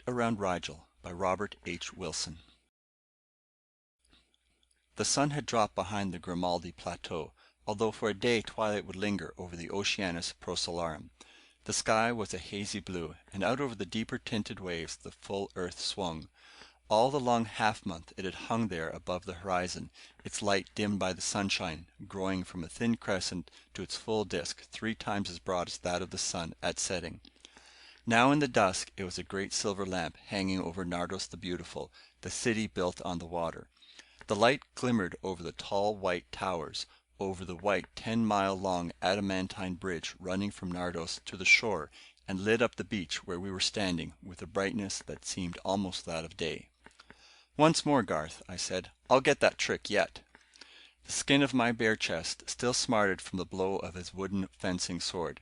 Around Rigel by Robert H. Wilson. The sun had dropped behind the Grimaldi Plateau, although for a day twilight would linger over the Oceanus Procellarum. The sky was a hazy blue, and out over the deeper tinted waves the full earth swung. All the long half month it had hung there above the horizon, its light dimmed by the sunshine, growing from a thin crescent to its full disk 3 times as broad as that of the sun at setting. Now in the dusk it was a great silver lamp hanging over Nardos the Beautiful, the city built on the water. The light glimmered over the tall white towers, over the white 10-mile-long adamantine bridge running from Nardos to the shore, and lit up the beach where we were standing with a brightness that seemed almost that of day. "Once more, Garth," I said. "I'll get that trick yet." The skin of my bare chest still smarted from the blow of his wooden fencing sword.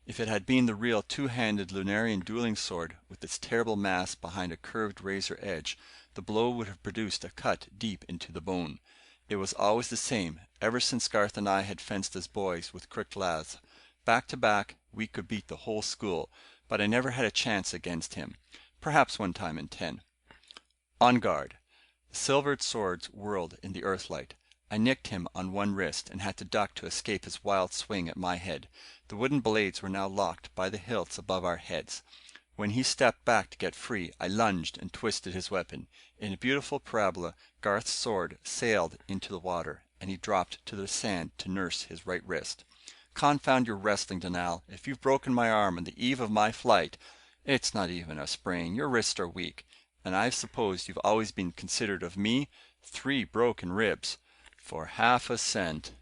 If it had been the real 2-handed Lunarian dueling sword, with its terrible mass behind a curved razor edge, the blow would have produced a cut deep into the bone. It was always the same, ever since Garth and I had fenced as boys with crooked laths. Back to back, we could beat the whole school, but I never had a chance against him. Perhaps one time in 10. On guard. The silvered swords whirled in the earthlight. I nicked him on one wrist and had to duck to escape his wild swing at my head. The wooden blades were now locked by the hilts above our heads. When he stepped back to get free, I lunged and twisted his weapon. In a beautiful parabola, Garth's sword sailed into the water, and he dropped to the sand to nurse his right wrist. "Confound your wrestling, Dunal. If you've broken my arm on the eve of my flight—" "It's not even a sprain. Your wrists are weak. And I suppose you've always been considerate of me? 3 broken ribs. For half a cent."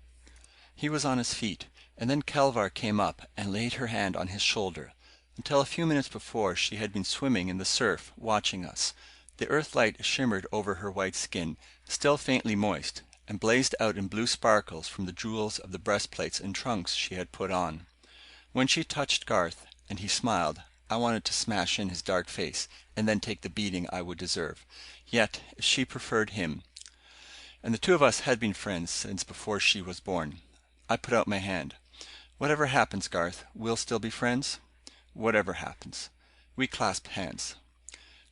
He was on his feet, and then Kelvar came up and laid her hand on his shoulder. Until a few minutes before she had been swimming in the surf, watching us. The earthlight shimmered over her white skin, still faintly moist, and blazed out in blue sparkles from the jewels of the breastplates and trunks she had put on. When she touched Garth, and he smiled, I wanted to smash in his dark face, and then take the beating I would deserve. Yet, if she preferred him... And the two of us had been friends since before she was born. I put out my hand. "Whatever happens, Garth, we'll still be friends?" "Whatever happens." We clasped hands.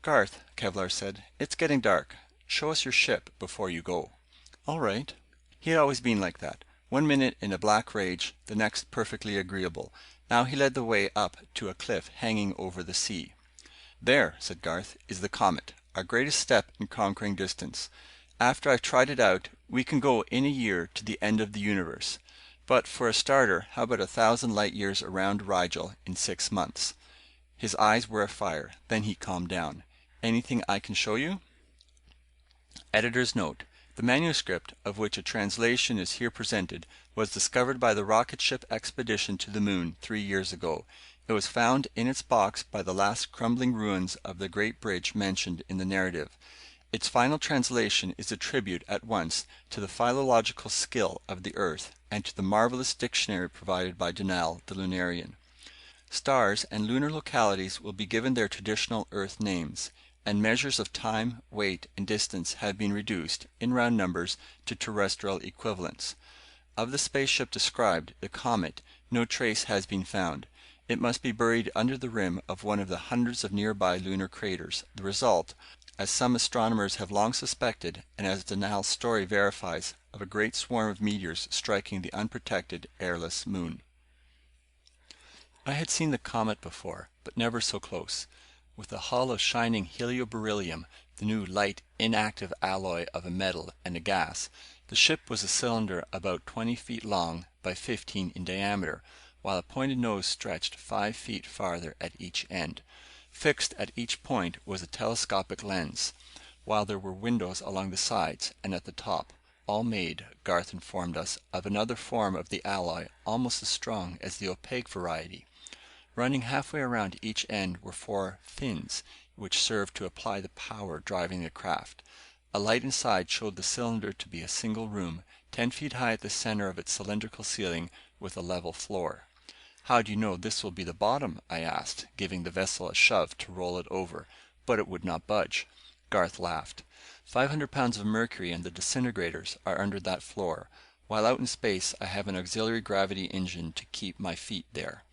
"Garth," Kevlar said, "it's getting dark. Show us your ship before you go." "All right." He had always been like that. One minute in a black rage, the next perfectly agreeable. Now he led the way up to a cliff hanging over the sea. "There," said Garth, "is the comet, our greatest step in conquering distance. After I've tried it out, we can go in a year to the end of the universe. But for a starter, how about 1,000 light years around Rigel in 6 months?" His eyes were afire. Then he calmed down. "Anything I can show you?" Editor's note: the manuscript, of which a translation is here presented, was discovered by the rocket ship expedition to the moon 3 years ago. It was found in its box by the last crumbling ruins of the great bridge mentioned in the narrative. Its final translation is a tribute at once to the philological skill of the Earth and to the marvelous dictionary provided by Dunal, the Lunarian. Stars and lunar localities will be given their traditional Earth names, and measures of time, weight, and distance have been reduced, in round numbers, to terrestrial equivalents. Of the spaceship described, the comet, no trace has been found. It must be buried under the rim of one of the hundreds of nearby lunar craters, the result, as some astronomers have long suspected, and as Dunal's story verifies, of a great swarm of meteors striking the unprotected, airless moon. I had seen the comet before, but never so close. With a hull of shining helioberyllium, the new light inactive alloy of a metal and a gas, the ship was a cylinder about 20 feet long by 15 in diameter, while a pointed nose stretched 5 feet farther at each end. Fixed at each point was a telescopic lens, while there were windows along the sides and at the top, all made, Garth informed us, of another form of the alloy almost as strong as the opaque variety. Running halfway around each end were 4 fins, which served to apply the power driving the craft. A light inside showed the cylinder to be a single room, 10 feet high at the center of its cylindrical ceiling, with a level floor. "How do you know this will be the bottom?" I asked, giving the vessel a shove to roll it over, but it would not budge. Garth laughed. 500 pounds of mercury and the disintegrators are under that floor. While out in space, I have an auxiliary gravity engine to keep my feet there.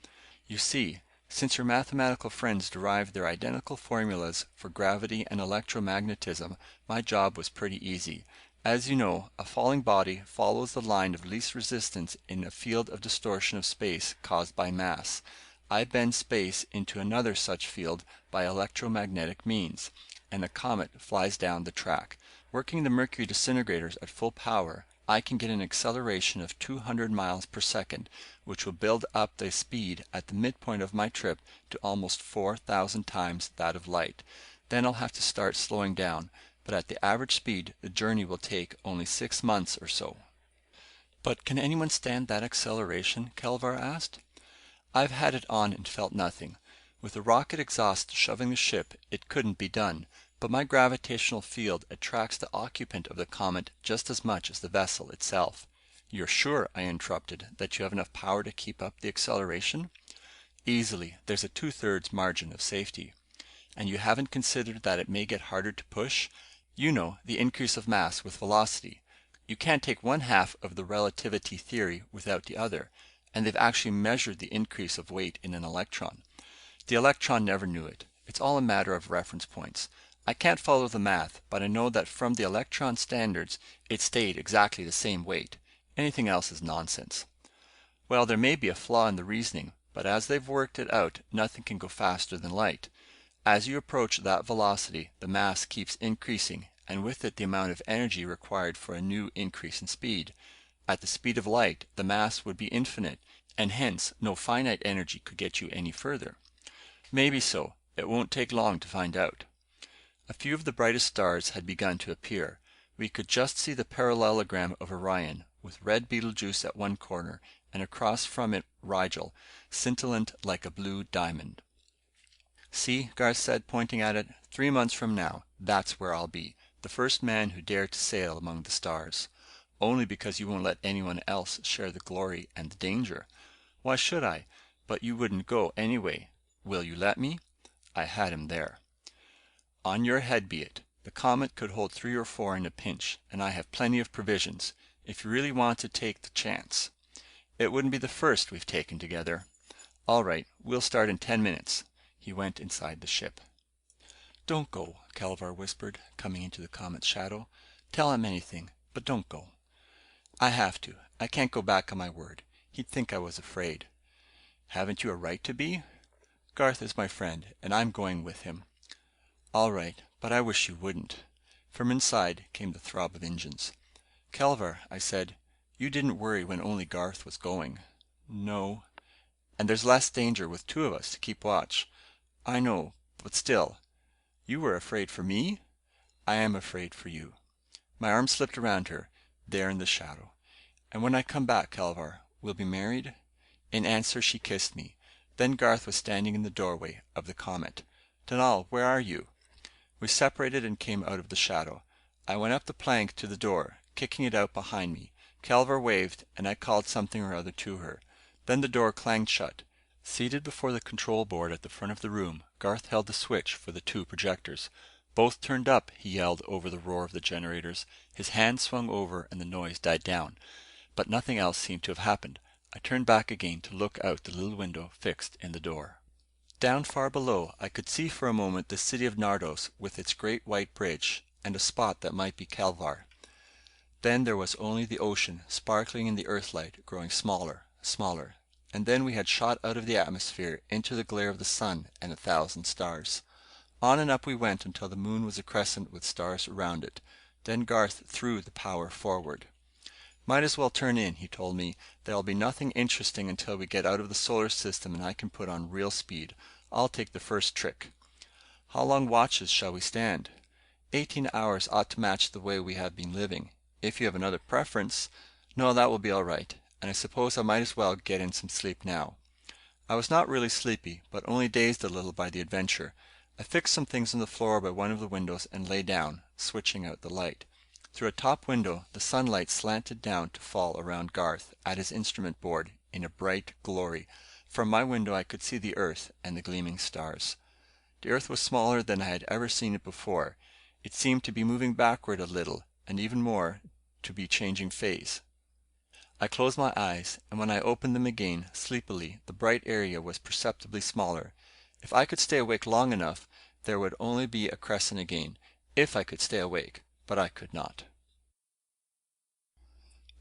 You see, Since your mathematical friends derived their identical formulas for gravity and electromagnetism, my job was pretty easy. As you know, a falling body follows the line of least resistance in a field of distortion of space caused by mass. I bend space into another such field by electromagnetic means, and the comet flies down the track. Working the mercury disintegrators at full power, I can get an acceleration of 200 miles per second, which will build up the speed at the midpoint of my trip to almost 4,000 times that of light. Then I'll have to start slowing down, but at the average speed, the journey will take only 6 months or so. "But can anyone stand that acceleration?" Kelvar asked. "I've had it on and felt nothing. With the rocket exhaust shoving the ship, it couldn't be done. But my gravitational field attracts the occupant of the comet just as much as the vessel itself." "You're sure," I interrupted, "that you have enough power to keep up the acceleration?" "Easily. There's a 2/3 margin of safety." "And you haven't considered that it may get harder to push? You know, the increase of mass with velocity. You can't take one half of the relativity theory without the other. And they've actually measured the increase of weight in an electron." "The electron never knew it. It's all a matter of reference points. I can't follow the math, but I know that from the electron standards, it stayed exactly the same weight. Anything else is nonsense." "Well, there may be a flaw in the reasoning, but as they've worked it out, nothing can go faster than light. As you approach that velocity, the mass keeps increasing, and with it the amount of energy required for a new increase in speed. At the speed of light, the mass would be infinite, and hence no finite energy could get you any further." "Maybe so. It won't take long to find out." A few of the brightest stars had begun to appear. We could just see the parallelogram of Orion, with red Betelgeuse at one corner, and across from it Rigel, scintillant like a blue diamond. "See," Garth said, pointing at it, "3 months from now, that's where I'll be. The first man who dared to sail among the stars." "Only because you won't let anyone else share the glory and the danger." "Why should I? But you wouldn't go anyway. Will you let me?" I had him there. "On your head be it. The comet could hold 3 or 4 in a pinch, and I have plenty of provisions. If you really want to take the chance." "It wouldn't be the first we've taken together." "All right, we'll start in 10 minutes." He went inside the ship. "Don't go," Kelvar whispered, coming into the comet's shadow. "Tell him anything, but don't go." "I have to. I can't go back on my word. He'd think I was afraid." "Haven't you a right to be?" "Garth is my friend, and I'm going with him." "All right, but I wish you wouldn't." From inside came the throb of engines. "Kelvar," I said, "you didn't worry when only Garth was going." "No." "And there's less danger with 2 of us to keep watch." "I know, but still." "You were afraid for me?" "I am afraid for you." My arm slipped around her, there in the shadow. "And when I come back, Kelvar, we'll be married?" In answer she kissed me. Then Garth was standing in the doorway of the comet. "Donal, where are you?" We separated and came out of the shadow. I went up the plank to the door, kicking it out behind me. Kelvar waved, and I called something or other to her. Then the door clanged shut. Seated before the control board at the front of the room, Garth held the switch for the 2 projectors. "Both turned up," he yelled over the roar of the generators. His hand swung over and the noise died down. But nothing else seemed to have happened. I turned back again to look out the little window fixed in the door. Down far below, I could see for a moment the city of Nardos with its great white bridge, and a spot that might be Kelvar. Then there was only the ocean, sparkling in the earthlight, growing smaller, smaller. And then we had shot out of the atmosphere into the glare of the sun and 1,000 stars. On and up we went until the moon was a crescent with stars around it. Then Garth threw the power forward. "Might as well turn in," he told me. "There'll be nothing interesting until we get out of the solar system and I can put on real speed. I'll take the first trick." "How long watches shall we stand?" 18 hours ought to match the way we have been living. If you have another preference." "No, that will be all right. And I suppose I might as well get in some sleep now." I was not really sleepy, but only dazed a little by the adventure. I fixed some things on the floor by one of the windows and lay down, switching out the light. Through a top window, the sunlight slanted down to fall around Garth, at his instrument board, in a bright glory. From my window I could see the Earth and the gleaming stars. The Earth was smaller than I had ever seen it before. It seemed to be moving backward a little, and even more, to be changing phase. I closed my eyes, and when I opened them again, sleepily, the bright area was perceptibly smaller. If I could stay awake long enough, there would only be a crescent again. If I could stay awake, but I could not.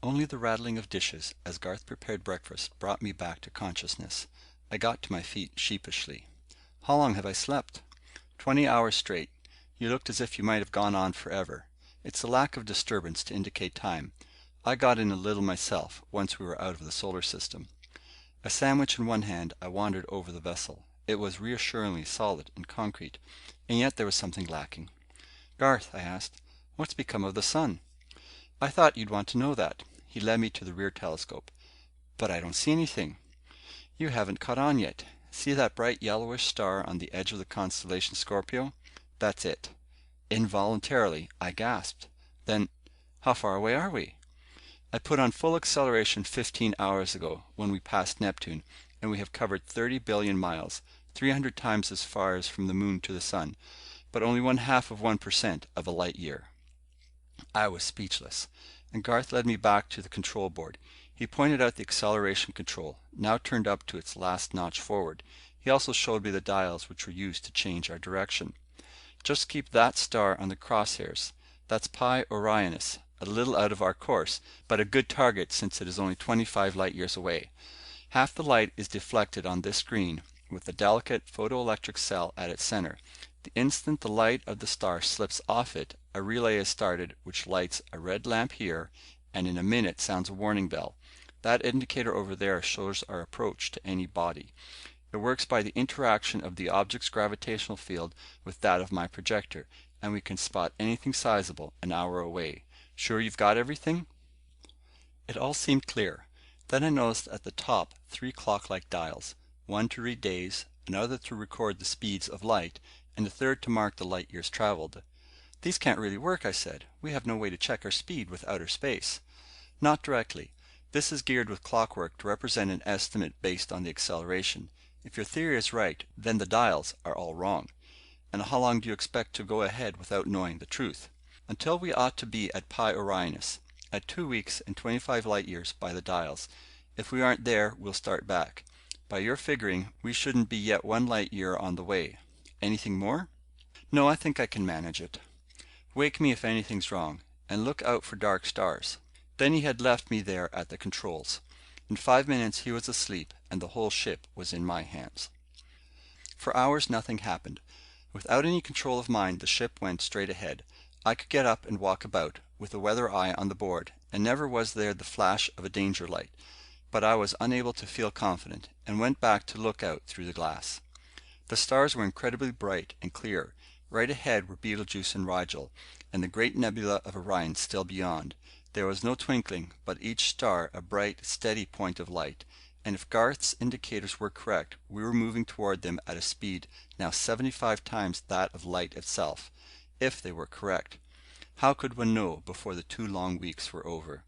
Only the rattling of dishes as Garth prepared breakfast brought me back to consciousness. I got to my feet sheepishly. How long have I slept? 20 hours straight. You looked as if you might have gone on forever. It's the lack of disturbance to indicate time. I got in a little myself, once we were out of the solar system. A sandwich in one hand, I wandered over the vessel. It was reassuringly solid and concrete, and yet there was something lacking. "Garth," I asked, "what's become of the sun?" "I thought you'd want to know that." He led me to the rear telescope. "But I don't see anything." "You haven't caught on yet. See that bright yellowish star on the edge of the constellation Scorpio? That's it." Involuntarily, I gasped. "Then, how far away are we?" "I put on full acceleration 15 hours ago, when we passed Neptune, and we have covered 30 billion miles, 300 times as far as from the moon to the sun, but only 1/2% of a light year." I was speechless, and Garth led me back to the control board. He pointed out the acceleration control, now turned up to its last notch forward. He also showed me the dials which were used to change our direction. "Just keep that star on the crosshairs. That's Pi Orionis, a little out of our course, but a good target since it is only 25 light years away. Half the light is deflected on this screen, with a delicate photoelectric cell at its center. The instant the light of the star slips off it, a relay is started which lights a red lamp here, and in a minute sounds a warning bell. That indicator over there shows our approach to any body. It works by the interaction of the object's gravitational field with that of my projector, and we can spot anything sizable an hour away. Sure you've got everything?" It all seemed clear. Then I noticed at the top 3 clock-like dials, one to read days, another to record the speeds of light, and a third to mark the light years traveled. "These can't really work," I said. "We have no way to check our speed with outer space." "Not directly. This is geared with clockwork to represent an estimate based on the acceleration. If your theory is right, then the dials are all wrong." "And how long do you expect to go ahead without knowing the truth?" "Until we ought to be at Pi Orionis, at 2 weeks and 25 light years by the dials. If we aren't there, we'll start back. By your figuring, we shouldn't be yet 1 light year on the way. Anything more?" "No, I think I can manage it." "Wake me if anything's wrong, and look out for dark stars." Then he had left me there at the controls. In 5 minutes he was asleep, and the whole ship was in my hands. For hours nothing happened. Without any control of mine, the ship went straight ahead. I could get up and walk about, with a weather eye on the board, and never was there the flash of a danger light. But I was unable to feel confident, and went back to look out through the glass. The stars were incredibly bright and clear. Right ahead were Betelgeuse and Rigel, and the great nebula of Orion still beyond. There was no twinkling, but each star a bright, steady point of light. And if Garth's indicators were correct, we were moving toward them at a speed now 75 times that of light itself. If they were correct. How could one know before the 2 long weeks were over?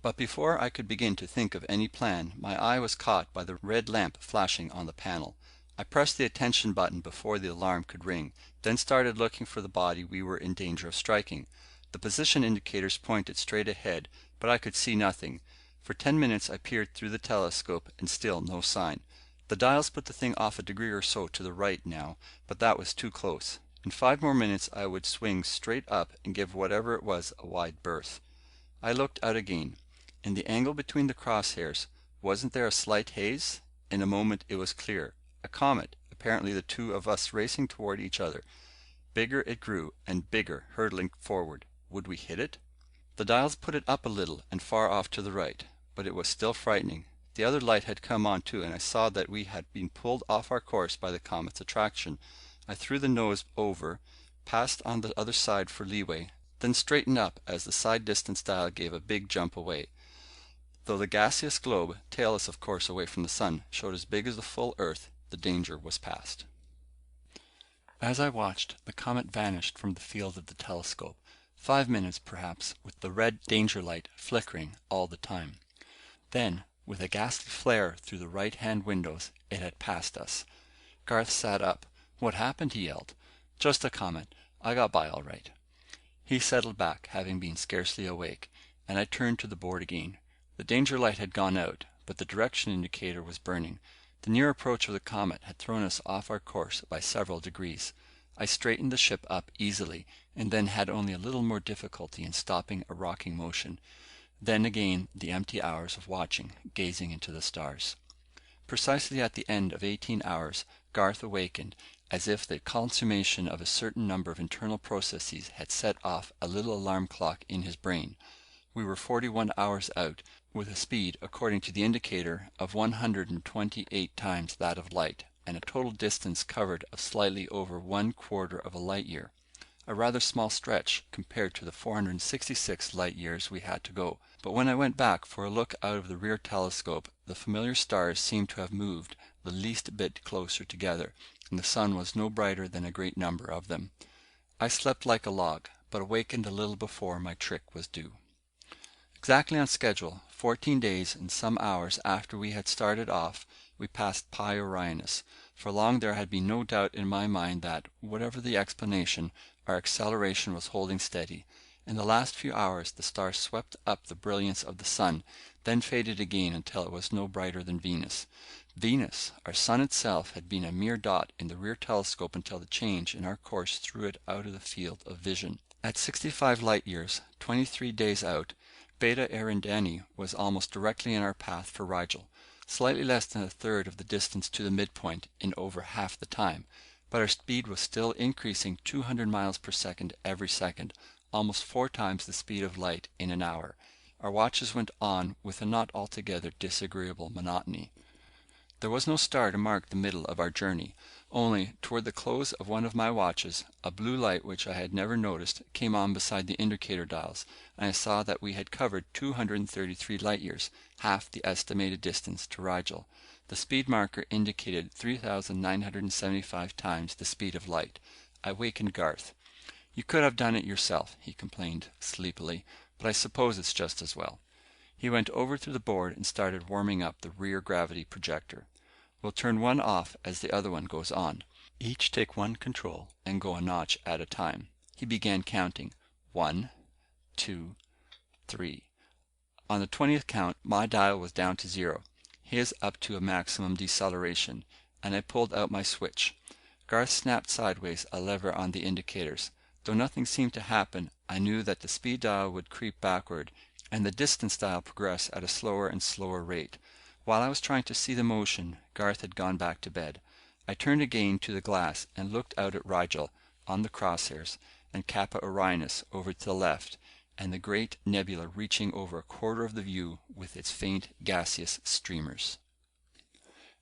But before I could begin to think of any plan, my eye was caught by the red lamp flashing on the panel. I pressed the attention button before the alarm could ring, then started looking for the body we were in danger of striking. The position indicators pointed straight ahead, but I could see nothing. For 10 minutes I peered through the telescope, and still no sign. The dials put the thing off a degree or so to the right now, but that was too close. In 5 more minutes I would swing straight up and give whatever it was a wide berth. I looked out again. In the angle between the crosshairs, wasn't there a slight haze? In a moment it was clear. A comet, apparently the two of us racing toward each other. Bigger it grew, and bigger, hurtling forward. Would we hit it? The dials put it up a little and far off to the right, but it was still frightening. The other light had come on too, and I saw that we had been pulled off our course by the comet's attraction. I threw the nose over, passed on the other side for leeway, then straightened up as the side distance dial gave a big jump away. Though the gaseous globe, tailless of course away from the sun, showed as big as the full Earth, the danger was past. As I watched, the comet vanished from the field of the telescope. 5 minutes, perhaps, with the red danger light flickering all the time. Then, with a ghastly flare through the right-hand windows, it had passed us. Garth sat up. "What happened?" he yelled. "Just a comet. I got by all right." He settled back, having been scarcely awake, and I turned to the board again. The danger light had gone out, but the direction indicator was burning. The near approach of the comet had thrown us off our course by several degrees. I straightened the ship up easily, and then had only a little more difficulty in stopping a rocking motion. Then again the empty hours of watching, gazing into the stars. Precisely at the end of 18 hours, Garth awakened, as if the consummation of a certain number of internal processes had set off a little alarm clock in his brain. We were 41 hours out, with a speed, according to the indicator, of 128 times that of light, and a total distance covered of slightly over 1/4 of a light year. A rather small stretch compared to the 466 light years we had to go. But when I went back for a look out of the rear telescope, the familiar stars seemed to have moved the least bit closer together, and the sun was no brighter than a great number of them. I slept like a log, but awakened a little before my trick was due. Exactly on schedule, 14 days and some hours after we had started off, we passed Pi Orionis. For long there had been no doubt in my mind that, whatever the explanation, our acceleration was holding steady. In the last few hours the star swept up the brilliance of the sun, then faded again until it was no brighter than Venus. Venus, our sun itself, had been a mere dot in the rear telescope until the change in our course threw it out of the field of vision. At 65 light years, 23 days out, Beta Eridani was almost directly in our path for Rigel, slightly less than a third of the distance to the midpoint in over half the time, but our speed was still increasing 200 miles per second every second, almost 4 times the speed of light in an hour. Our watches went on with a not altogether disagreeable monotony. There was no star to mark the middle of our journey, only, toward the close of one of my watches, a blue light which I had never noticed came on beside the indicator dials, and I saw that we had covered 233 light years, half the estimated distance to Rigel. The speed marker indicated 3,975 times the speed of light. I wakened Garth. "You could have done it yourself," he complained sleepily, "but I suppose it's just as well." He went over to the board and started warming up the rear gravity projector. "We'll turn one off as the other one goes on. Each take one control and go a notch at a time." He began counting. 1, 2, 3. On the 20th count, my dial was down to 0, his up to a maximum deceleration, and I pulled out my switch. Garth snapped sideways a lever on the indicators. Though nothing seemed to happen, I knew that the speed dial would creep backward, and the distance dial progress at a slower and slower rate. While I was trying to see the motion, Garth had gone back to bed. I turned again to the glass and looked out at Rigel, on the crosshairs, and Kappa Orionis over to the left, and the great nebula reaching over a quarter of the view with its faint gaseous streamers.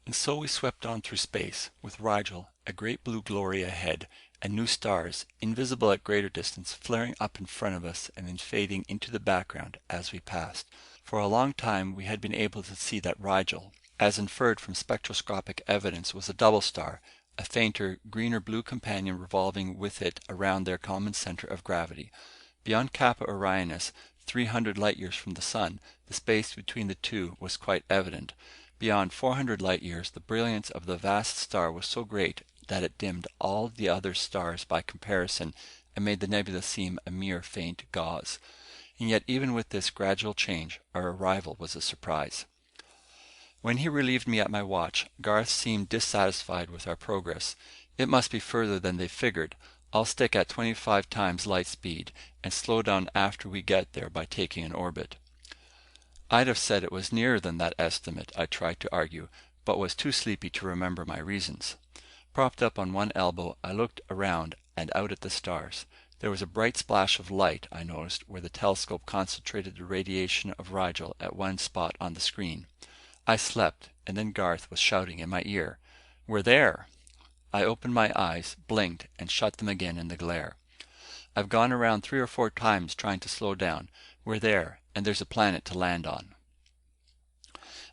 And so we swept on through space, with Rigel, a great blue glory ahead, and new stars, invisible at greater distance, flaring up in front of us and then fading into the background as we passed. For a long time we had been able to see that Rigel, as inferred from spectroscopic evidence, was a double star, a fainter, greener-blue companion revolving with it around their common center of gravity. Beyond Kappa Orionis, 300 light years from the sun, the space between the two was quite evident. Beyond 400 light years, the brilliance of the vast star was so great that it dimmed all the other stars by comparison and made the nebula seem a mere faint gauze. And yet even with this gradual change, our arrival was a surprise. When he relieved me at my watch, Garth seemed dissatisfied with our progress. "It must be further than they figured. I'll stick at 25 times light speed, and slow down after we get there by taking an orbit." I'd have said it was nearer than that estimate, I tried to argue, but was too sleepy to remember my reasons. Propped up on one elbow, I looked around and out at the stars. There was a bright splash of light, I noticed, where the telescope concentrated the radiation of Rigel at one spot on the screen. I slept, and then Garth was shouting in my ear, "We're there!" I opened my eyes, blinked, and shut them again in the glare. "I've gone around 3 or 4 times trying to slow down. We're there, and there's a planet to land on."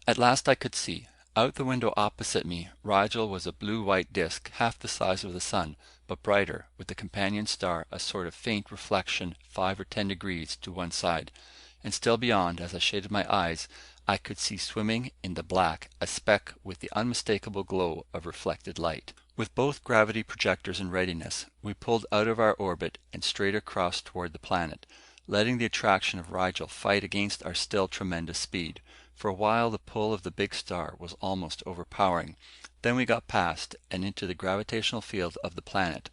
At last I could see. Out the window opposite me, Rigel was a blue-white disk, half the size of the sun, but brighter, with the companion star a sort of faint reflection 5 or 10 degrees to one side. And still beyond, as I shaded my eyes, I could see swimming in the black a speck with the unmistakable glow of reflected light. With both gravity projectors in readiness, we pulled out of our orbit and straight across toward the planet. letting the attraction of Rigel fight against our still tremendous speed. For a while the pull of the big star was almost overpowering. Then we got past and into the gravitational field of the planet.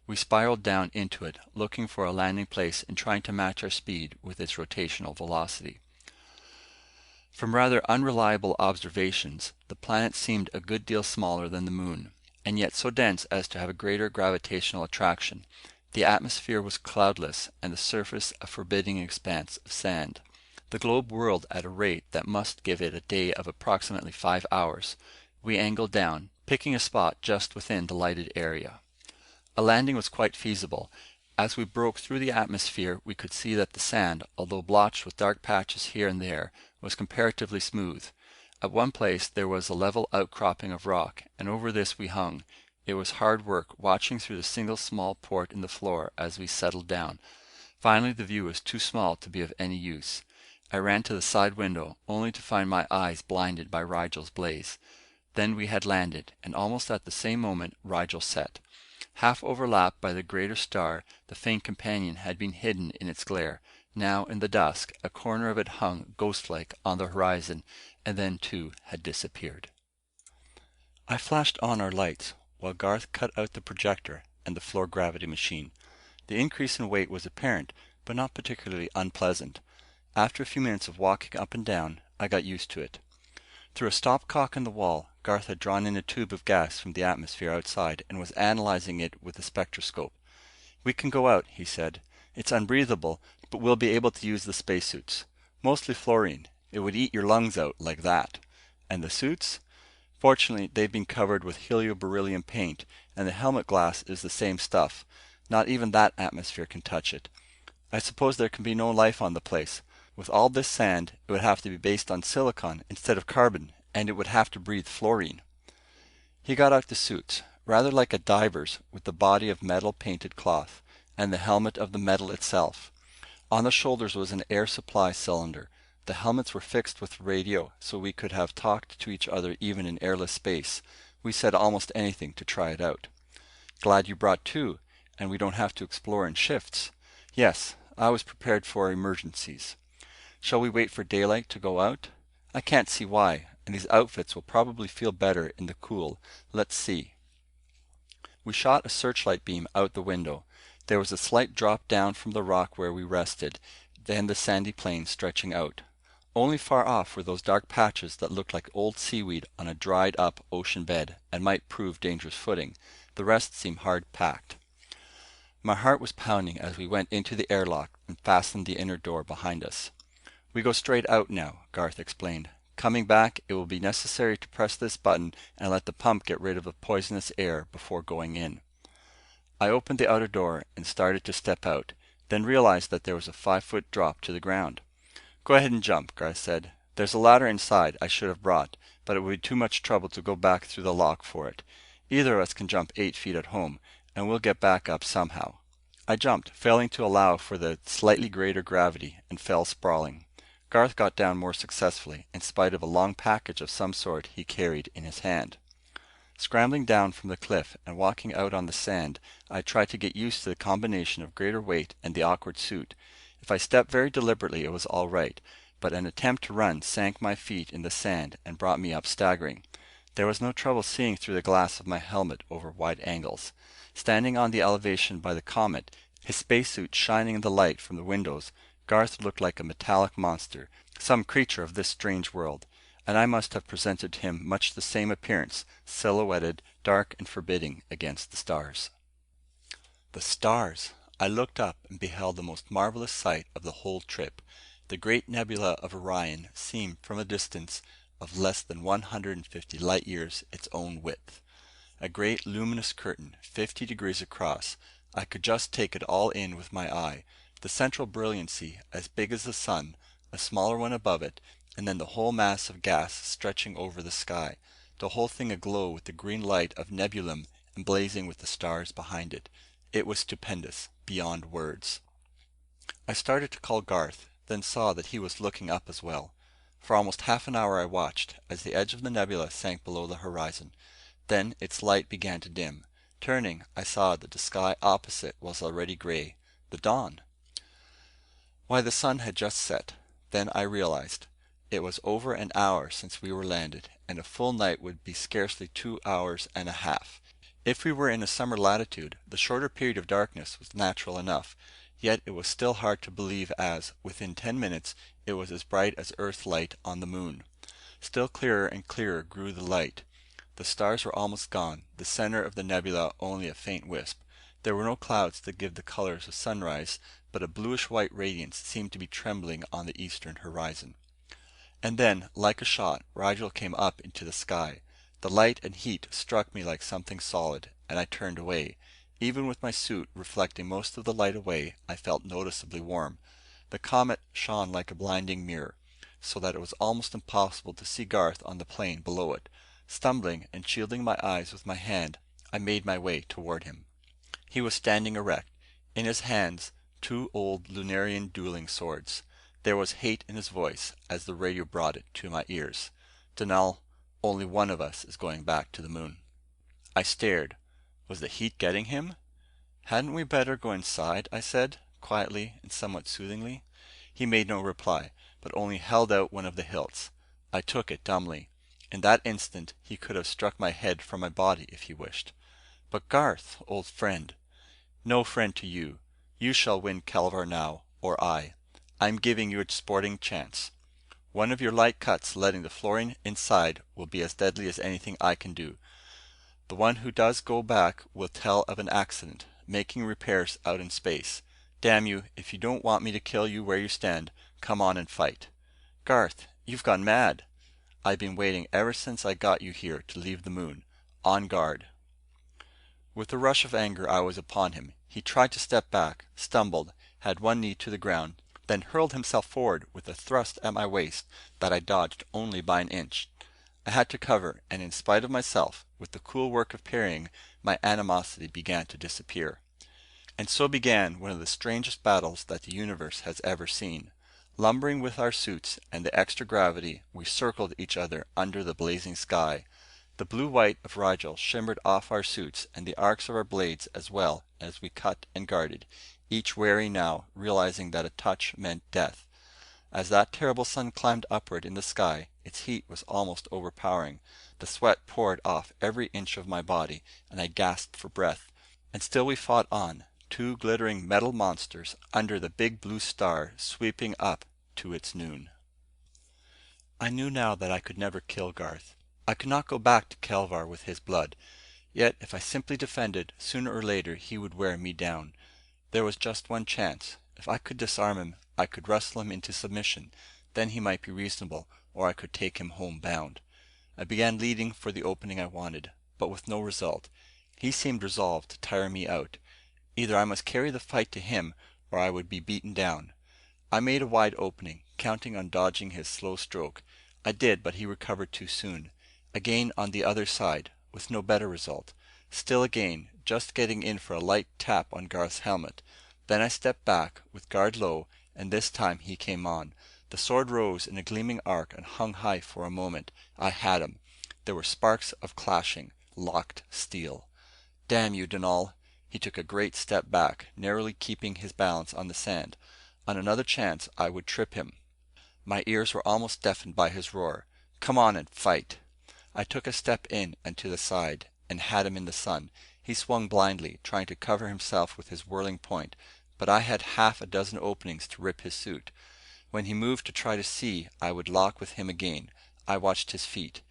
We spiraled down into it, looking for a landing place and trying to match our speed with its rotational velocity. From rather unreliable observations, the planet seemed a good deal smaller than the moon, and yet so dense as to have a greater gravitational attraction. The atmosphere was cloudless, and the surface a forbidding expanse of sand. The globe whirled at a rate that must give it a day of approximately 5 hours. We angled down, picking a spot just within the lighted area. A landing was quite feasible. As we broke through the atmosphere, we could see that the sand, although blotched with dark patches here and there, was comparatively smooth. At one place there was a level outcropping of rock, and over this we hung. It was hard work watching through the single small port in the floor as we settled down. Finally the view was too small to be of any use. I ran to the side window, only to find my eyes blinded by Rigel's blaze. Then we had landed, and almost at the same moment Rigel set. Half overlapped by the greater star, the faint companion had been hidden in its glare. Now, in the dusk, a corner of it hung ghost-like on the horizon, and then, too, had disappeared. I flashed on our lights, while Garth cut out the projector and the floor gravity machine. The increase in weight was apparent, but not particularly unpleasant. After a few minutes of walking up and down, I got used to it. Through a stopcock in the wall, Garth had drawn in a tube of gas from the atmosphere outside and was analyzing it with a spectroscope. "We can go out," he said. "It's unbreathable, but we'll be able to use the spacesuits. Mostly fluorine. It would eat your lungs out, like that. And the suits? Fortunately, they've been covered with helioberyllium paint, and the helmet glass is the same stuff. Not even that atmosphere can touch it. I suppose there can be no life on the place. With all this sand, it would have to be based on silicon instead of carbon, and it would have to breathe fluorine." He got out the suits, rather like a diver's, with the body of metal painted cloth, and the helmet of the metal itself. On the shoulders was an air supply cylinder. The helmets were fixed with radio, so we could have talked to each other even in airless space. We said almost anything to try it out. "Glad you brought two, and we don't have to explore in shifts." "Yes, I was prepared for emergencies." "Shall we wait for daylight to go out?" "I can't see why, and these outfits will probably feel better in the cool. Let's see." We shot a searchlight beam out the window. There was a slight drop down from the rock where we rested, then the sandy plain stretching out. Only far off were those dark patches that looked like old seaweed on a dried up ocean bed, and might prove dangerous footing. The rest seemed hard packed. My heart was pounding as we went into the airlock and fastened the inner door behind us. "We go straight out now," Garth explained. "Coming back, it will be necessary to press this button and let the pump get rid of the poisonous air before going in." I opened the outer door and started to step out, then realized that there was a 5-foot drop to the ground. "Go ahead and jump," Garth said. "There's a ladder inside I should have brought, but it would be too much trouble to go back through the lock for it. Either of us can jump 8 feet at home, and we'll get back up somehow." I jumped, failing to allow for the slightly greater gravity, and fell sprawling. Garth got down more successfully, in spite of a long package of some sort he carried in his hand. Scrambling down from the cliff and walking out on the sand, I tried to get used to the combination of greater weight and the awkward suit. If I stepped very deliberately it was all right, but an attempt to run sank my feet in the sand and brought me up staggering. There was no trouble seeing through the glass of my helmet over wide angles. Standing on the elevation by the comet, his spacesuit shining in the light from the windows, Garth looked like a metallic monster, some creature of this strange world, and I must have presented him much the same appearance, silhouetted, dark and forbidding against the stars. The stars! I looked up and beheld the most marvelous sight of the whole trip. The great nebula of Orion seemed from a distance of less than 150 light years its own width. A great luminous curtain, 50 degrees across. I could just take it all in with my eye. The central brilliancy, as big as the sun, a smaller one above it, and then the whole mass of gas stretching over the sky. The whole thing aglow with the green light of nebulum and blazing with the stars behind it. It was stupendous, beyond words. I started to call Garth, then saw that he was looking up as well. For almost half an hour I watched, as the edge of the nebula sank below the horizon. Then its light began to dim. Turning, I saw that the sky opposite was already gray. The dawn! Why, the sun had just set. Then I realized. It was over an hour since we were landed, and a full night would be scarcely 2 hours and a half. If we were in a summer latitude, the shorter period of darkness was natural enough, yet it was still hard to believe as, within 10 minutes, it was as bright as Earth light on the moon. Still clearer and clearer grew the light. The stars were almost gone, the center of the nebula only a faint wisp. There were no clouds to give the colors of sunrise, but a bluish-white radiance seemed to be trembling on the eastern horizon. And then, like a shot, Rigel came up into the sky. The light and heat struck me like something solid, and I turned away. Even with my suit reflecting most of the light away, I felt noticeably warm. The comet shone like a blinding mirror, so that it was almost impossible to see Garth on the plain below it. Stumbling and shielding my eyes with my hand, I made my way toward him. He was standing erect, in his hands two old Lunarian dueling swords. There was hate in his voice as the radio brought it to my ears. "Dunal, only one of us is going back to the moon." I stared. Was the heat getting him? "Hadn't we better go inside?" I said, quietly and somewhat soothingly. He made no reply, but only held out one of the hilts. I took it dumbly. In that instant, he could have struck my head from my body if he wished. "But Garth, old friend." "No friend to you. You shall win Kelvar now, or I. I'm giving you a sporting chance. One of your light cuts letting the fluorine inside will be as deadly as anything I can do. The one who does go back will tell of an accident, making repairs out in space. Damn you, if you don't want me to kill you where you stand, come on and fight." "Garth, you've gone mad." "I've been waiting ever since I got you here to leave the moon. On guard." With a rush of anger I was upon him. He tried to step back, stumbled, had one knee to the ground, then hurled himself forward with a thrust at my waist that I dodged only by an inch. I had to cover, and in spite of myself, with the cool work of parrying, my animosity began to disappear. And so began one of the strangest battles that the universe has ever seen. Lumbering with our suits and the extra gravity, we circled each other under the blazing sky. The blue-white of Rigel shimmered off our suits and the arcs of our blades as well as we cut and guarded, each wary now, realizing that a touch meant death. As that terrible sun climbed upward in the sky, its heat was almost overpowering. The sweat poured off every inch of my body, and I gasped for breath. And still we fought on, two glittering metal monsters under the big blue star sweeping up to its noon. I knew now that I could never kill Garth. I could not go back to Kelvar with his blood. Yet if I simply defended, sooner or later he would wear me down. There was just one chance. If I could disarm him, I could wrestle him into submission. Then he might be reasonable, or I could take him home bound. I began leading for the opening I wanted, but with no result. He seemed resolved to tire me out. Either I must carry the fight to him, or I would be beaten down. I made a wide opening, counting on dodging his slow stroke. I did, but he recovered too soon. Again on the other side, with no better result. Still again, just getting in for a light tap on Garth's helmet. Then I stepped back, with guard low, and this time he came on. The sword rose in a gleaming arc and hung high for a moment. I had him. There were sparks of clashing, locked steel. "Damn you, Dunal." He took a great step back, narrowly keeping his balance on the sand. On another chance I would trip him. My ears were almost deafened by his roar. "Come on and fight." I took a step in and to the side, and had him in the sun. He swung blindly, trying to cover himself with his whirling point, but I had half a dozen openings to rip his suit. When he moved to try to see, I would lock with him again. I watched his feet.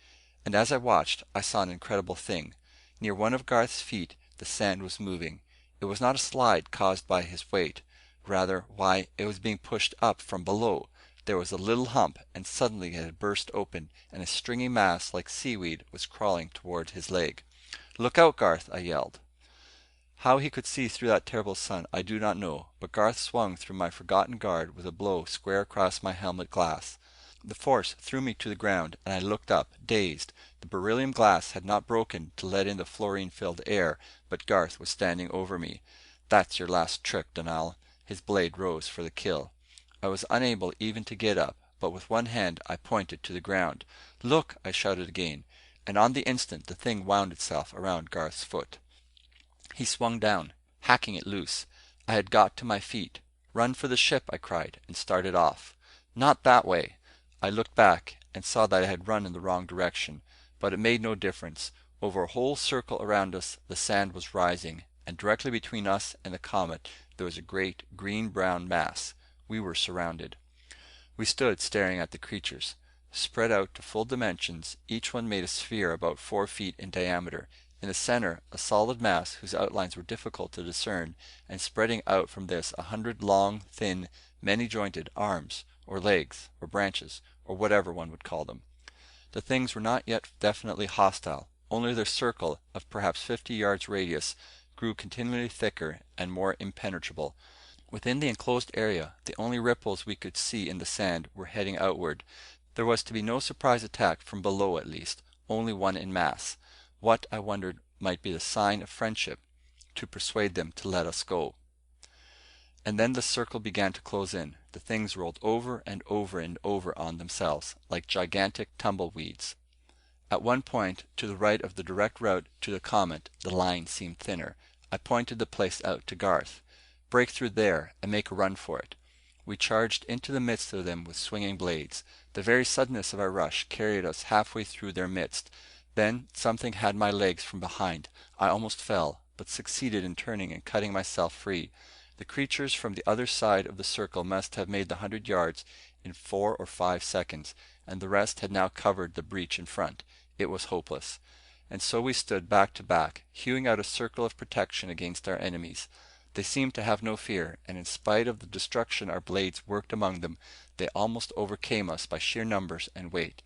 And as I watched, I saw an incredible thing. Near one of Garth's feet, the sand was moving. It was not a slide caused by his weight. Rather, why, it was being pushed up from below. There was a little hump, and suddenly it had burst open, and a stringy mass like seaweed was crawling toward his leg. "Look out, Garth!" I yelled. How he could see through that terrible sun, I do not know, but Garth swung through my forgotten guard with a blow square across my helmet glass. The force threw me to the ground, and I looked up, dazed. The beryllium glass had not broken to let in the fluorine-filled air, but Garth was standing over me. "That's your last trick, Dunal." His blade rose for the kill. I was unable even to get up, but with one hand I pointed to the ground. "Look!" I shouted again, and on the instant the thing wound itself around Garth's foot. He swung down, hacking it loose. I had got to my feet. "Run for the ship!" I cried, and started off. "Not that way!" I looked back, and saw that I had run in the wrong direction. But it made no difference. Over a whole circle around us, the sand was rising, and directly between us and the comet there was a great green-brown mass. We were surrounded. We stood staring at the creatures. Spread out to full dimensions, each one made a sphere about 4 feet in diameter. In the center, a solid mass whose outlines were difficult to discern, and spreading out from this 100 long, thin, many-jointed arms, or legs, or branches, or whatever one would call them. The things were not yet definitely hostile, only their circle, of perhaps 50 yards radius, grew continually thicker and more impenetrable. Within the enclosed area, the only ripples we could see in the sand were heading outward. There was to be no surprise attack from below at least, only one in mass. What, I wondered, might be the sign of friendship, to persuade them to let us go. And then the circle began to close in. The things rolled over and over and over on themselves, like gigantic tumbleweeds. At one point, to the right of the direct route to the comet, the line seemed thinner. I pointed the place out to Garth. "Break through there, and make a run for it." We charged into the midst of them with swinging blades. The very suddenness of our rush carried us halfway through their midst. Then something had my legs from behind. I almost fell, but succeeded in turning and cutting myself free. The creatures from the other side of the circle must have made the 100 yards in 4 or 5 seconds, and the rest had now covered the breach in front. It was hopeless. And so we stood back to back, hewing out a circle of protection against our enemies. They seemed to have no fear, and in spite of the destruction our blades worked among them, they almost overcame us by sheer numbers and weight.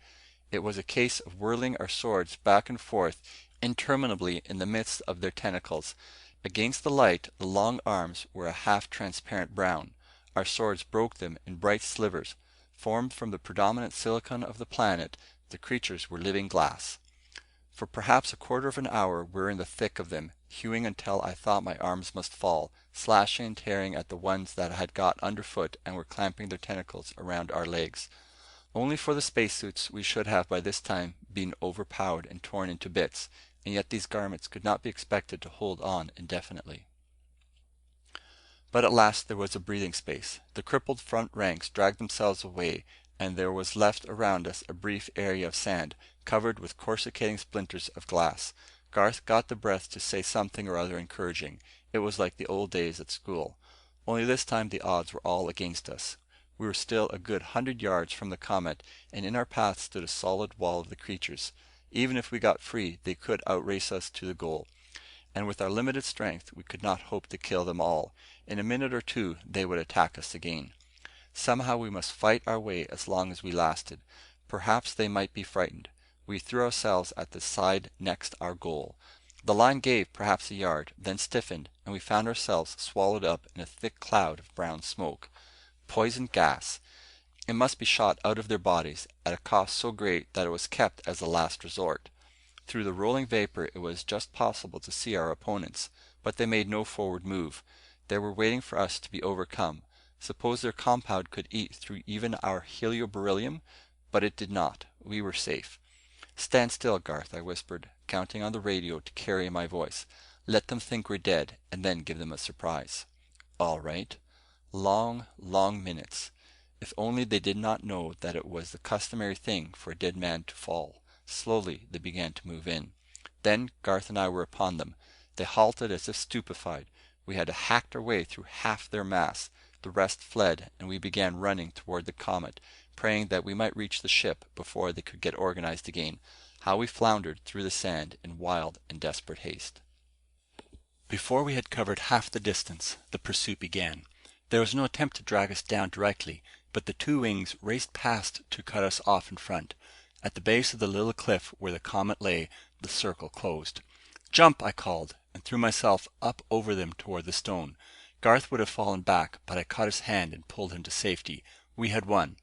It was a case of whirling our swords back and forth interminably in the midst of their tentacles. Against the light, the long arms were a half-transparent brown. Our swords broke them in bright slivers. Formed from the predominant silicon of the planet, the creatures were living glass. For perhaps a quarter of an hour we were in the thick of them, hewing until I thought my arms must fall, slashing and tearing at the ones that had got underfoot and were clamping their tentacles around our legs. Only for the spacesuits we should have by this time been overpowered and torn into bits, and yet these garments could not be expected to hold on indefinitely. But at last there was a breathing space. The crippled front ranks dragged themselves away, and there was left around us a brief area of sand, covered with coruscating splinters of glass. Garth got the breath to say something or other encouraging. It was like the old days at school. Only this time the odds were all against us. We were still a good 100 yards from the comet, and in our path stood a solid wall of the creatures. Even if we got free, they could outrace us to the goal. And with our limited strength, we could not hope to kill them all. In a minute or two, they would attack us again. Somehow we must fight our way as long as we lasted. Perhaps they might be frightened. We threw ourselves at the side next our goal. The line gave perhaps a yard, then stiffened, and we found ourselves swallowed up in a thick cloud of brown smoke. Poison gas! It must be shot out of their bodies, at a cost so great that it was kept as a last resort. Through the rolling vapor it was just possible to see our opponents, but they made no forward move. They were waiting for us to be overcome. Suppose their compound could eat through even our helioberyllium? But it did not. We were safe. "Stand still, Garth," I whispered, counting on the radio to carry my voice. "Let them think we're dead, and then give them a surprise." All right. Long, long minutes. If only they did not know that it was the customary thing for a dead man to fall. Slowly they began to move in. Then Garth and I were upon them. They halted as if stupefied. We had hacked our way through half their mass. The rest fled, and we began running toward the comet, praying that we might reach the ship before they could get organized again. How we floundered through the sand in wild and desperate haste. Before we had covered half the distance, the pursuit began. There was no attempt to drag us down directly, but the two wings raced past to cut us off in front. At the base of the little cliff where the comet lay, the circle closed. "Jump!" I called, and threw myself up over them toward the stone. Garth would have fallen back, but I caught his hand and pulled him to safety. We had won.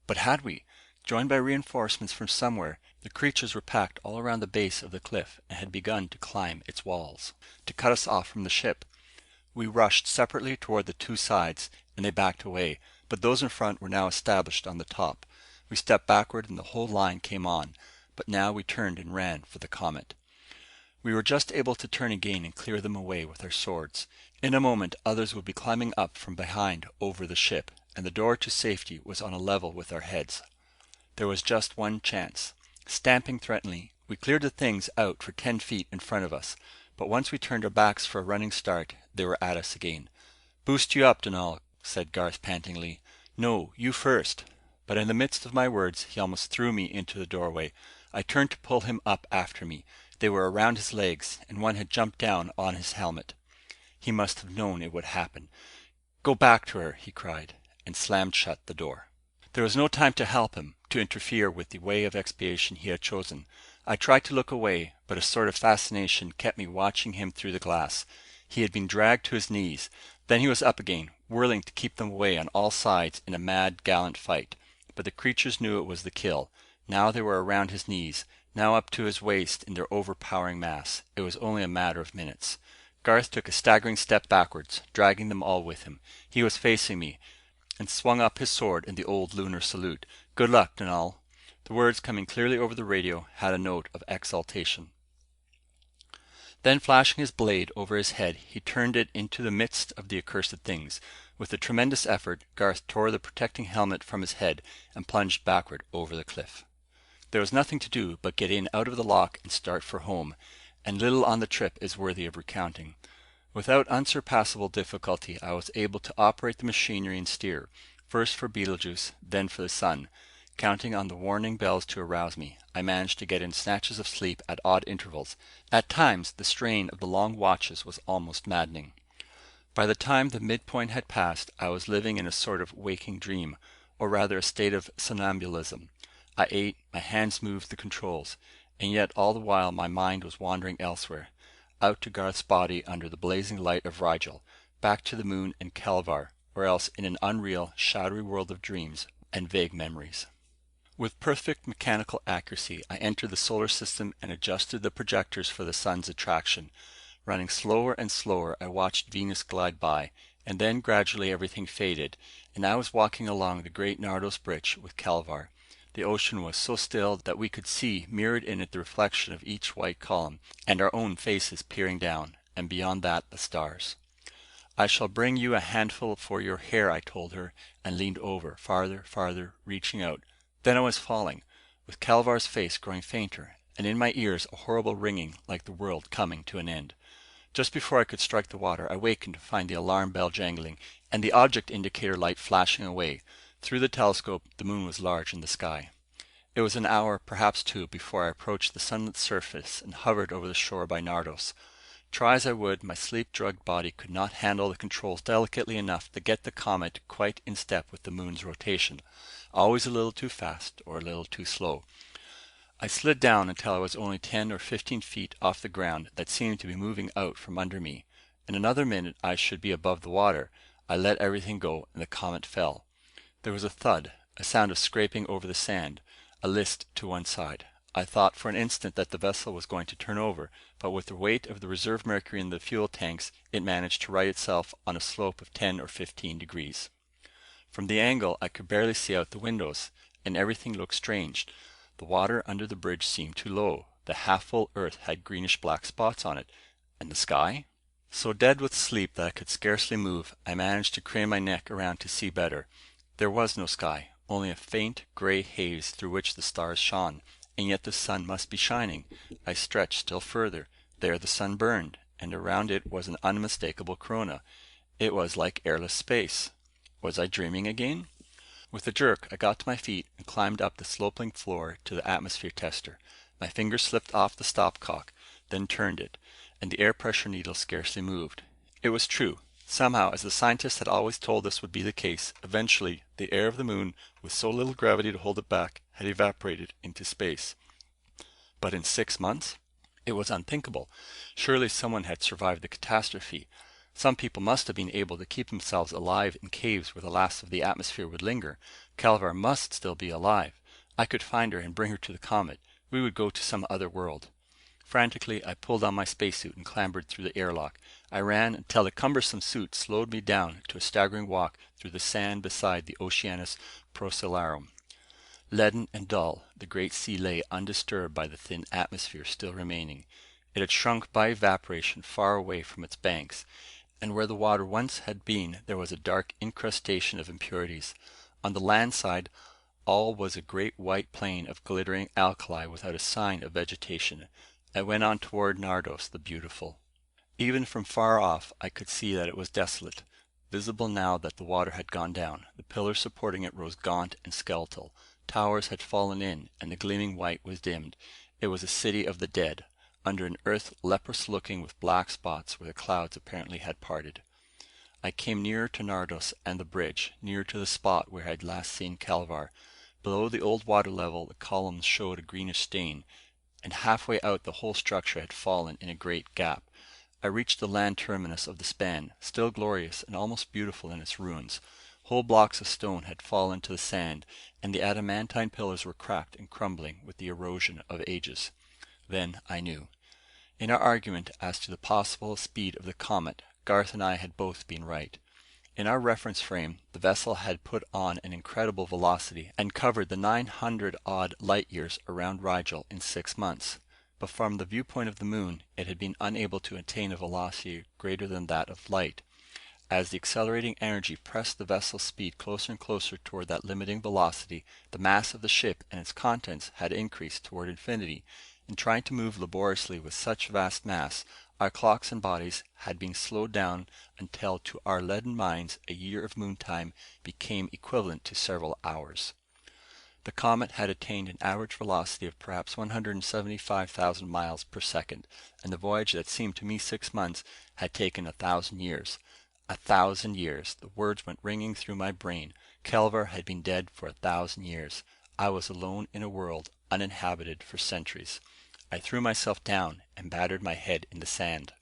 But had we? Joined by reinforcements from somewhere, the creatures were packed all around the base of the cliff and had begun to climb its walls, to cut us off from the ship. We rushed separately toward the two sides, and they backed away, but those in front were now established on the top. We stepped backward and the whole line came on, but now we turned and ran for the comet. We were just able to turn again and clear them away with our swords. In a moment others would be climbing up from behind over the ship, and the door to safety was on a level with our heads. There was just one chance. Stamping threateningly, we cleared the things out for 10 feet in front of us, but once we turned our backs for a running start, they were at us again. "Boost you up, Donal," said Garth pantingly. "No, you first." But in the midst of my words, he almost threw me into the doorway. I turned to pull him up after me. They were around his legs, and one had jumped down on his helmet. He must have known it would happen. "Go back to her," he cried, and slammed shut the door. There was no time to help him, to interfere with the way of expiation he had chosen. I tried to look away, but a sort of fascination kept me watching him through the glass. He had been dragged to his knees. Then he was up again, whirling to keep them away on all sides in a mad, gallant fight. But the creatures knew it was the kill. Now they were around his knees, now up to his waist in their overpowering mass. It was only a matter of minutes. Garth took a staggering step backwards, dragging them all with him. He was facing me, and swung up his sword in the old lunar salute. "Good luck, Donal." The words coming clearly over the radio had a note of exultation. Then flashing his blade over his head, he turned it into the midst of the accursed things. With a tremendous effort, Garth tore the protecting helmet from his head and plunged backward over the cliff. There was nothing to do but get in out of the lock and start for home, and little on the trip is worthy of recounting. Without unsurpassable difficulty, I was able to operate the machinery and steer, first for Betelgeuse, then for the sun. Counting on the warning bells to arouse me, I managed to get in snatches of sleep at odd intervals. At times, the strain of the long watches was almost maddening. By the time the midpoint had passed, I was living in a sort of waking dream, or rather a state of somnambulism. I ate, my hands moved the controls, and yet all the while my mind was wandering elsewhere. Out to Garth's body under the blazing light of Rigel, back to the moon and Kelvar, or else in an unreal, shadowy world of dreams and vague memories. With perfect mechanical accuracy, I entered the solar system and adjusted the projectors for the sun's attraction. Running slower and slower, I watched Venus glide by, and then gradually everything faded, and I was walking along the great Nardos Bridge with Kelvar. The ocean was so still that we could see mirrored in it the reflection of each white column, and our own faces peering down, and beyond that the stars. "I shall bring you a handful for your hair," I told her, and leaned over, farther, farther, reaching out. Then I was falling, with Kelvar's face growing fainter, and in my ears a horrible ringing like the world coming to an end. Just before I could strike the water, I wakened to find the alarm bell jangling, and the object indicator light flashing away. Through the telescope, the moon was large in the sky. It was an hour, perhaps two, before I approached the sunlit surface and hovered over the shore by Nardos. Try as I would, my sleep-drugged body could not handle the controls delicately enough to get the comet quite in step with the moon's rotation. Always a little too fast or a little too slow. I slid down until I was only 10 or 15 feet off the ground that seemed to be moving out from under me. In another minute I should be above the water. I let everything go, and the comet fell. There was a thud, a sound of scraping over the sand, a list to one side. I thought for an instant that the vessel was going to turn over, but with the weight of the reserve mercury in the fuel tanks, it managed to right itself on a slope of 10 or 15 degrees. From the angle, I could barely see out the windows, and everything looked strange. The water under the bridge seemed too low. The half-full earth had greenish black spots on it. And the sky? So dead with sleep that I could scarcely move, I managed to crane my neck around to see better. There was no sky, only a faint gray haze through which the stars shone, and yet the sun must be shining. I stretched still further. There the sun burned, and around it was an unmistakable corona. It was like airless space. Was I dreaming again? With a jerk, I got to my feet and climbed up the sloping floor to the atmosphere tester. My fingers slipped off the stopcock, then turned it, and the air pressure needle scarcely moved. It was true. Somehow, as the scientists had always told us would be the case, eventually the air of the moon, with so little gravity to hold it back, had evaporated into space. But in 6 months? It was unthinkable. Surely someone had survived the catastrophe. Some people must have been able to keep themselves alive in caves where the last of the atmosphere would linger. Kelvar must still be alive. I could find her and bring her to the comet. We would go to some other world. Frantically, I pulled on my spacesuit and clambered through the airlock. I ran until the cumbersome suit slowed me down to a staggering walk through the sand beside the Oceanus Procellarum. Leaden and dull, the great sea lay undisturbed by the thin atmosphere still remaining. It had shrunk by evaporation far away from its banks, and where the water once had been there was a dark incrustation of impurities. On the land side all was a great white plain of glittering alkali without a sign of vegetation. I went on toward Nardos the Beautiful. Even from far off I could see that it was desolate. Visible now that the water had gone down, the pillars supporting it rose gaunt and skeletal. Towers had fallen in, and the gleaming white was dimmed. It was a city of the dead, under an earth leprous looking with black spots where the clouds apparently had parted. I came nearer to Nardos and the bridge, nearer to the spot where I had last seen Calvar. Below the old water level the columns showed a greenish stain, and halfway out the whole structure had fallen in a great gap. I reached the land terminus of the span, still glorious and almost beautiful in its ruins. Whole blocks of stone had fallen to the sand, and the adamantine pillars were cracked and crumbling with the erosion of ages. Then I knew. In our argument as to the possible speed of the comet, Garth and I had both been right. In our reference frame, the vessel had put on an incredible velocity and covered the 900 odd light years around Rigel in 6 months. But from the viewpoint of the moon, it had been unable to attain a velocity greater than that of light. As the accelerating energy pressed the vessel's speed closer and closer toward that limiting velocity, the mass of the ship and its contents had increased toward infinity. In trying to move laboriously with such vast mass, our clocks and bodies had been slowed down until to our leaden minds a year of moon time became equivalent to several hours. The comet had attained an average velocity of perhaps 175,000 miles per second, and the voyage that seemed to me 6 months had taken 1,000 years. 1,000 years! The words went ringing through my brain. Kelvar had been dead for 1,000 years. I was alone in a world uninhabited for centuries. I threw myself down and battered my head in the sand.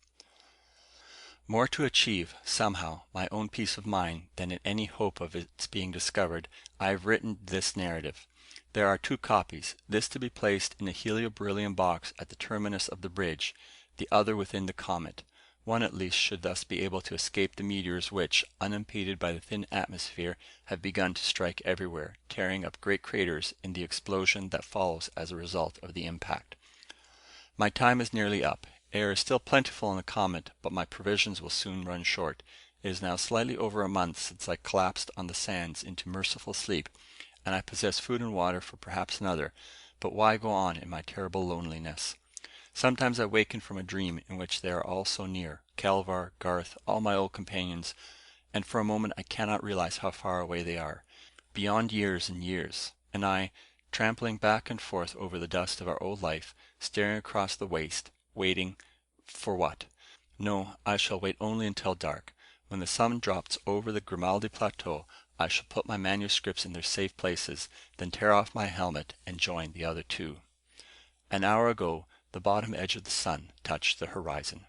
More to achieve, somehow, my own peace of mind than in any hope of its being discovered, I have written this narrative. There are 2 copies, this to be placed in a helio-beryllium box at the terminus of the bridge, the other within the comet. One at least should thus be able to escape the meteors which, unimpeded by the thin atmosphere, have begun to strike everywhere, tearing up great craters in the explosion that follows as a result of the impact. My time is nearly up. Air is still plentiful on the comet, but my provisions will soon run short. It is now slightly over a month since I collapsed on the sands into merciful sleep, and I possess food and water for perhaps another, but why go on in my terrible loneliness? Sometimes I waken from a dream in which they are all so near, Kelvar, Garth, all my old companions, and for a moment I cannot realize how far away they are, beyond years and years, and I, trampling back and forth over the dust of our old life, staring across the waste, waiting for what? No, I shall wait only until dark. When the sun drops over the Grimaldi Plateau, I shall put my manuscripts in their safe places, then tear off my helmet and join the other 2. An hour ago, the bottom edge of the sun touched the horizon.